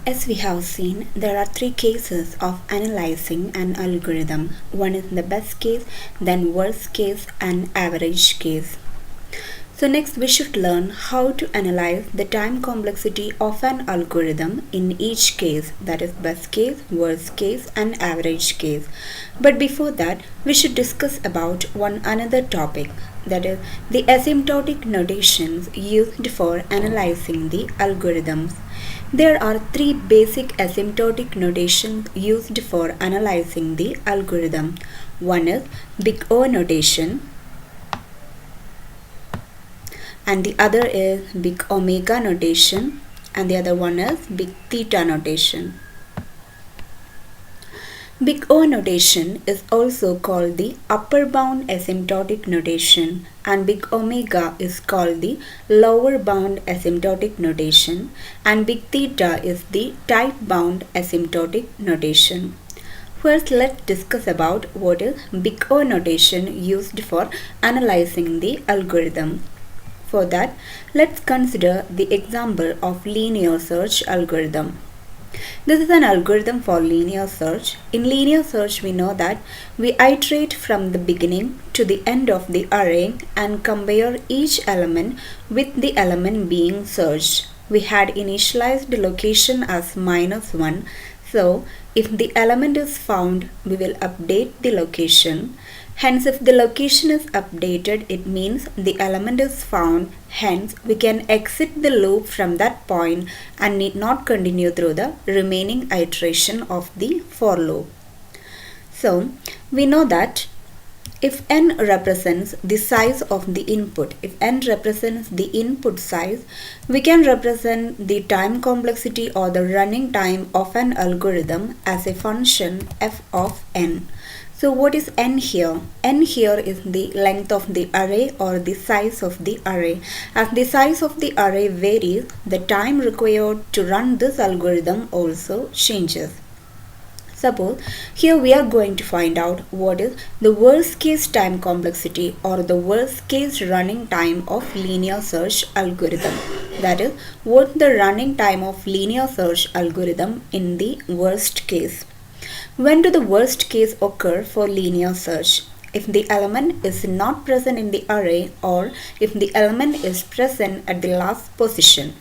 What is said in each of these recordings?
As we have seen, there are three cases of analyzing an algorithm. One is the best case, then worst case, and average case. So next we should learn how to analyze the time complexity of an algorithm in each case, that is best case, worst case, and average case. But before that, we should discuss about one another topic, that is the asymptotic notations used for analyzing the algorithms. There are three basic asymptotic notations used for analyzing the algorithm. One is Beco notation, and the other is big omega notation, and the other one is big theta notation. Big O notation is also called the upper bound asymptotic notation, and big omega is called the lower bound asymptotic notation, and big theta is the type bound asymptotic notation. First, let's discuss about what is big O notation used for analyzing the algorithm. For that, let's consider the example of linear search algorithm. This is an algorithm for linear search. In linear search, we know that we iterate from the beginning to the end of the array and compare each element with the element being searched. We had initialized the location as -1. So, if the element is found, we will update the location. Hence, if the location is updated, it means the element is found. Hence, we can exit the loop from that point and need not continue through the remaining iteration of the for loop. So, we know that if n represents the size of the input, if n represents the input size, we can represent the time complexity or the running time of an algorithm as a function f of n. So what is n here? N here is the length of the array or the size of the array. As the size of the array varies, the time required to run this algorithm also changes. Suppose here we are going to find out what is the worst case time complexity or the worst case running time of linear search algorithm. That is, what the running time of linear search algorithm in the worst case. When do the worst case occur for linear search? If the element is not present in the array or if the element is present at the last position.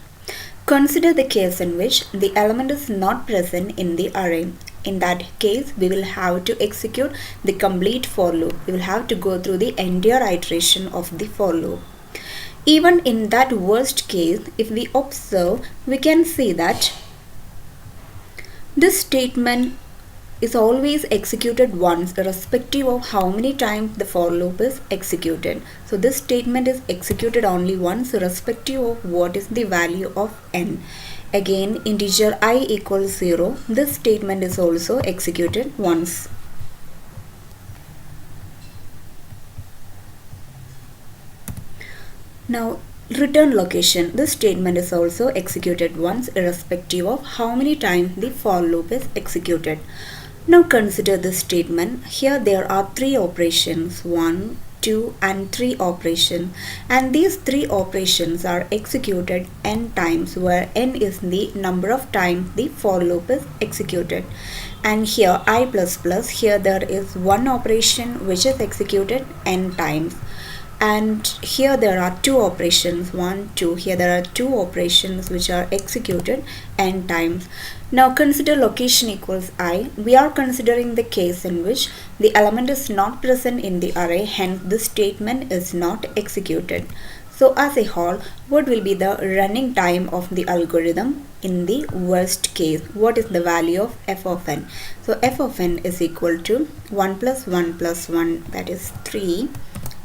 Consider the case in which the element is not present in the array. In that case, we will have to execute the complete for loop. We will have to go through the entire iteration of the for loop. Even in that worst case, if we observe, we can see that this statement is always executed once irrespective of how many times the for loop is executed. So this statement is executed only once irrespective of what is the value of n. Again, integer I equals 0. This statement is also executed once. Now, return location. This statement is also executed once irrespective of how many times the for loop is executed. Now consider this statement. Here there are three operations, 1, 2 and 3 operations, and these three operations are executed n times, where n is the number of times the for loop is executed. And here I++, here there is one operation which is executed n times. And here there are two operations, 1, 2. Here there are two operations which are executed n times. Now consider location equals I. We are considering the case in which the element is not present in the array, hence this statement is not executed. So as a whole, what will be the running time of the algorithm in the worst case? What is the value of f of n? So f of n is equal to 1 plus 1 plus 1, that is 3,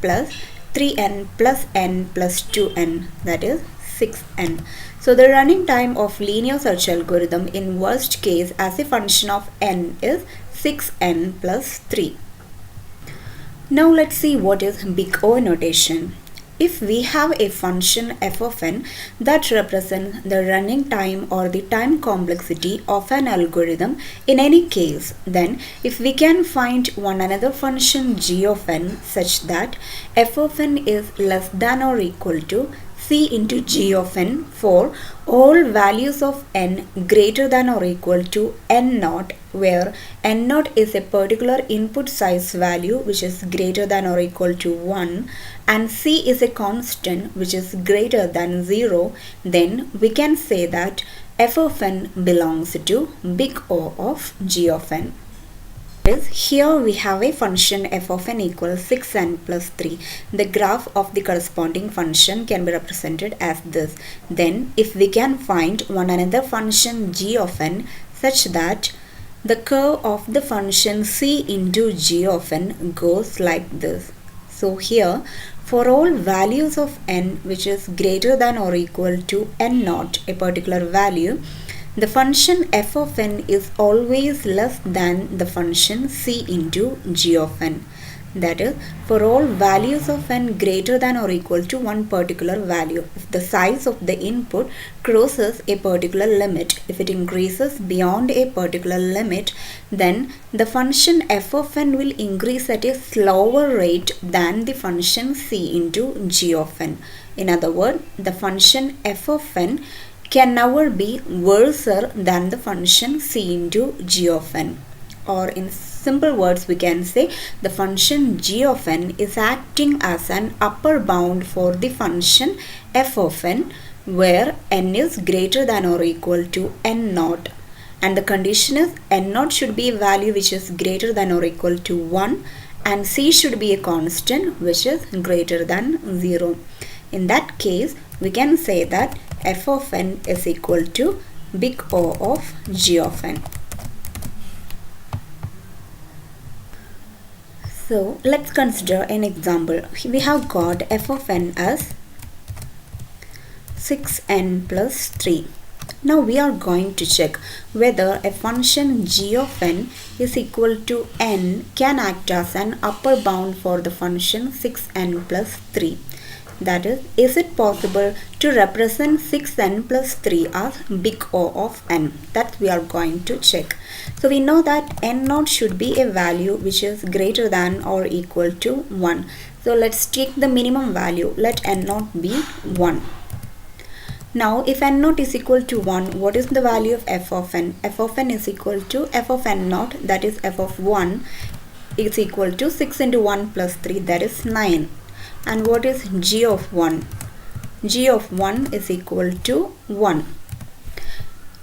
plus 3n plus n plus 2n, that is 6n. So the running time of linear search algorithm in worst case as a function of n is 6n plus 3. Now let's see what is big O notation. If we have a function f of n that represents the running time or the time complexity of an algorithm in any case, then if we can find one another function g of n such that f of n is less than or equal to c into g of n for all values of n greater than or equal to n naught, where n naught is a particular input size value which is greater than or equal to 1 and c is a constant which is greater than 0, then we can say that f of n belongs to big O of g of n. Here we have a function f of n equals 6n plus 3. The graph of the corresponding function can be represented as this. Then if we can find one another function g of n such that the curve of the function c into g of n goes like this. So here for all values of n which is greater than or equal to n naught, a particular value, the function f of n is always less than the function c into g of n. That is, for all values of n greater than or equal to one particular value, if the size of the input crosses a particular limit, if it increases beyond a particular limit, then the function f of n will increase at a slower rate than the function c into g of n. In other words, the function f of n can never be worse than the function c into g of n. Or in simple words, we can say the function g of n is acting as an upper bound for the function f of n, where n is greater than or equal to n naught. And the condition is n naught should be a value which is greater than or equal to 1 and c should be a constant which is greater than 0. In that case, we can say that f of n is equal to big O of g of n. So let's consider an example. We have got f of n as 6n plus 3. Now we are going to check whether a function g of n is equal to n can act as an upper bound for the function 6n plus 3. That is it possible to represent 6n plus 3 as big O of n? That we are going to check. So we know that n naught should be a value which is greater than or equal to 1. So let's take the minimum value. Let n naught be 1. Now if n naught is equal to 1, what is the value of f of n? F of n is equal to f of n naught, that is f of 1 is equal to 6 into 1 plus 3, that is 9. And what is g of 1? G of 1 is equal to 1.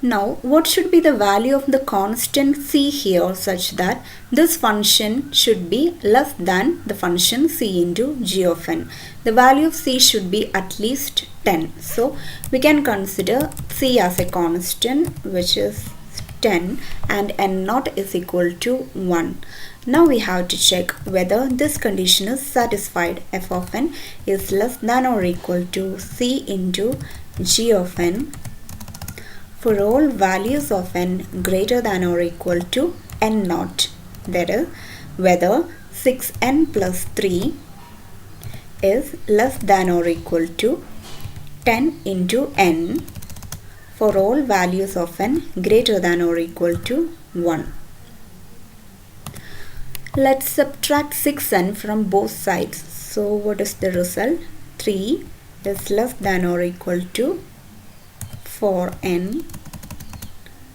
Now what should be the value of the constant c here such that this function should be less than the function c into g of n? The value of c should be at least 10. So we can consider c as a constant which is 10 and n naught is equal to 1. Now we have to check whether this condition is satisfied. F of n is less than or equal to c into g of n for all values of n greater than or equal to n naught. That is, whether 6n plus 3 is less than or equal to 10 into n for all values of n greater than or equal to 1. Let's subtract 6n from both sides. So what is the result? 3 is less than or equal to 4n,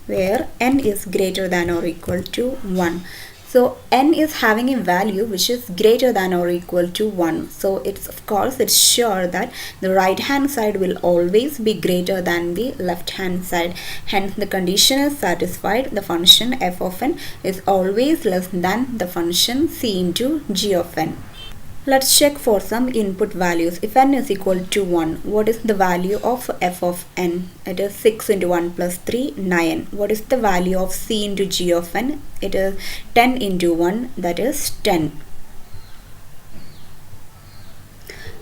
where n is greater than or equal to 1. So n is having a value which is greater than or equal to 1. So it's sure that the right hand side will always be greater than the left hand side. Hence the condition is satisfied. The function f of n is always less than the function c into g of n. Let's check for some input values. If n is equal to 1, what is the value of f of n? It is 6 into 1 plus 3, 9. What is the value of c into g of n? It is 10 into 1, that is 10.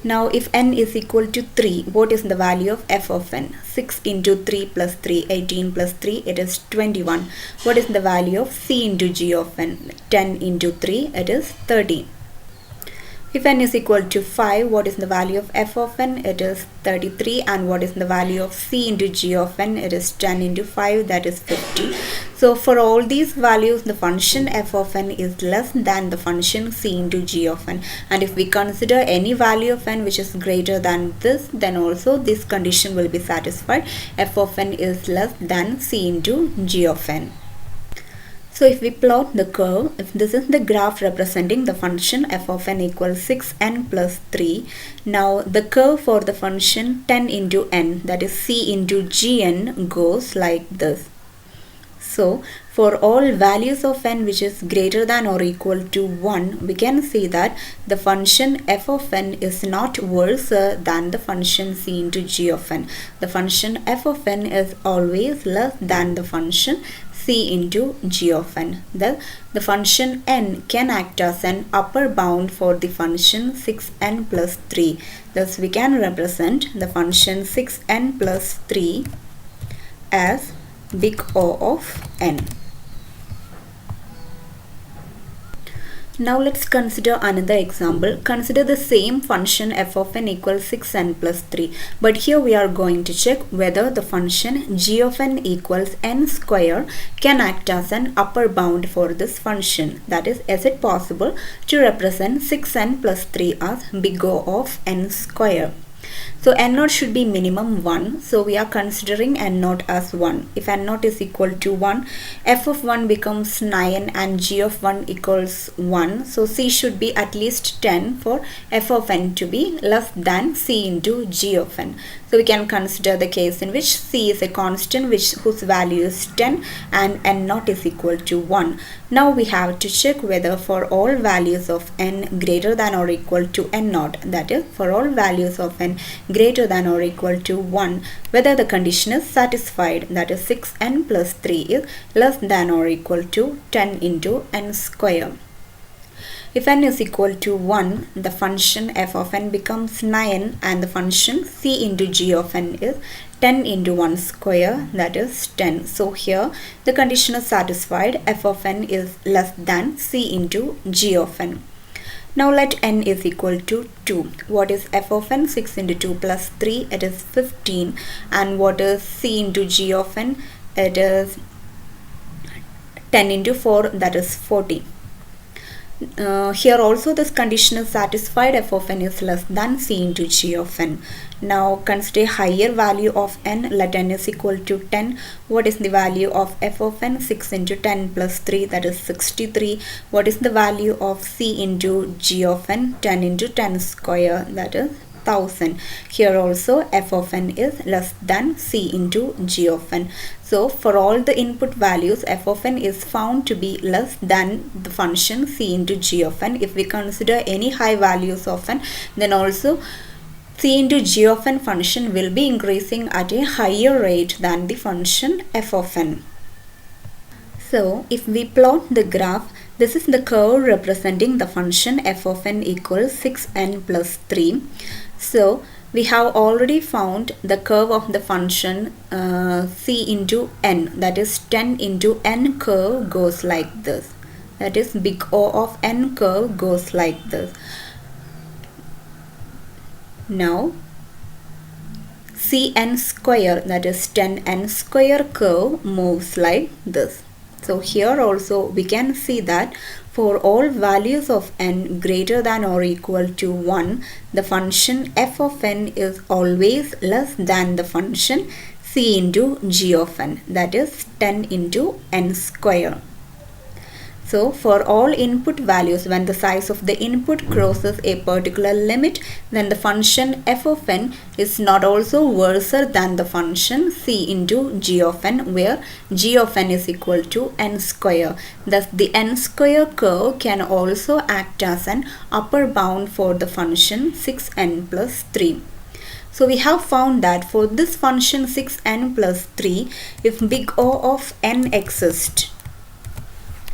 Now if n is equal to 3, what is the value of f of n? 6 into 3 plus 3, 18 plus 3, it is 21. What is the value of c into g of n? 10 into 3, it is 30. If n is equal to 5, what is the value of f of n? It is 33. And what is the value of c into g of n? It is 10 into 5, that is 50. So for all these values, the function f of n is less than the function c into g of n. And if we consider any value of n which is greater than this, then also this condition will be satisfied. F of n is less than c into g of n. So if we plot the curve, if this is the graph representing the function f of n equals 6n plus 3. Now the curve for the function 10 into n, that is c into gn, goes like this. So for all values of n which is greater than or equal to 1, we can see that the function f of n is not worse than the function c into g of n. The function f of n is always less than the function c into g of n. The function n can act as an upper bound for the function 6n plus 3. Thus we can represent the function 6n plus 3 as big O of n. Now let's consider another example. Consider the same function f of n equals 6n plus 3. But here we are going to check whether the function g of n equals n square can act as an upper bound for this function. That is it possible to represent 6n plus 3 as big O of n square? So n0 should be minimum 1. So we are considering n0 as 1. If n0 is equal to 1, f of 1 becomes 9 and g of 1 equals 1. So c should be at least 10 for f of n to be less than c into g of n. So we can consider the case in which c is a constant whose value is 10 and n0 is equal to 1. Now we have to check whether for all values of n greater than or equal to n0, that is for all values of n greater than or equal to 1, whether the condition is satisfied, that is 6n plus 3 is less than or equal to 10 into n square. If n is equal to 1, the function f of n becomes 9 and the function c into g of n is 10 into 1 square, that is 10. So here the condition is satisfied, f of n is less than c into g of n. Now let n is equal to 2. What is f of n? 6 into 2 plus 3, it is 15. And what is c into g of n? It is 10 into 4, that is 40. Here also this condition is satisfied, f of n is less than c into g of n. Now consider higher value of n, let n is equal to 10. What is the value of f of n? 6 into 10 plus 3, that is 63. What is the value of c into g of n? 10 into 10 square, that is 1000. Here also f of n is less than c into g of n. So for all the input values, f of n is found to be less than the function c into g of n. If we consider any high values of n, then also c into g of n function will be increasing at a higher rate than the function f of n. So if we plot the graph, this is the curve representing the function f of n equals 6n plus 3. So we have already found the curve of the function c into n, that is 10 into n curve goes like this. That is big O of n curve goes like this. Now cn square, that is 10n square curve moves like this. So here also we can see that for all values of n greater than or equal to 1, the function f of n is always less than the function c into g of n, that is 10 into n square. So for all input values, when the size of the input crosses a particular limit, then the function f of n is not also worse than the function c into g of n, where g of n is equal to n square. Thus the n square curve can also act as an upper bound for the function 6n plus 3. So we have found that for this function 6n plus 3, if big O of n exists,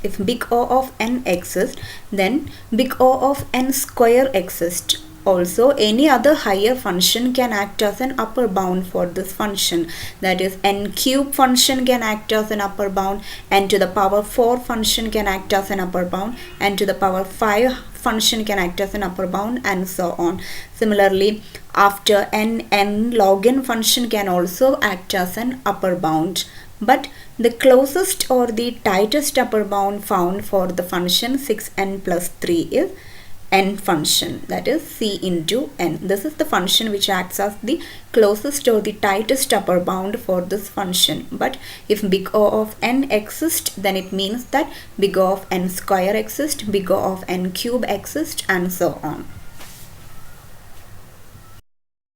then big O of n square exists. Also, any other higher function can act as an upper bound for this function. That is, n cube function can act as an upper bound, n to the power 4 function can act as an upper bound, n to the power 5 function can act as an upper bound, and so on. Similarly, after n log n function can also act as an upper bound. but the closest or the tightest upper bound found for the function 6n plus 3 is n function, that is c into n. This is the function which acts as the closest or the tightest upper bound for this function. But if big O of n exists, then it means that big O of n square exists, big O of n cube exists, and so on.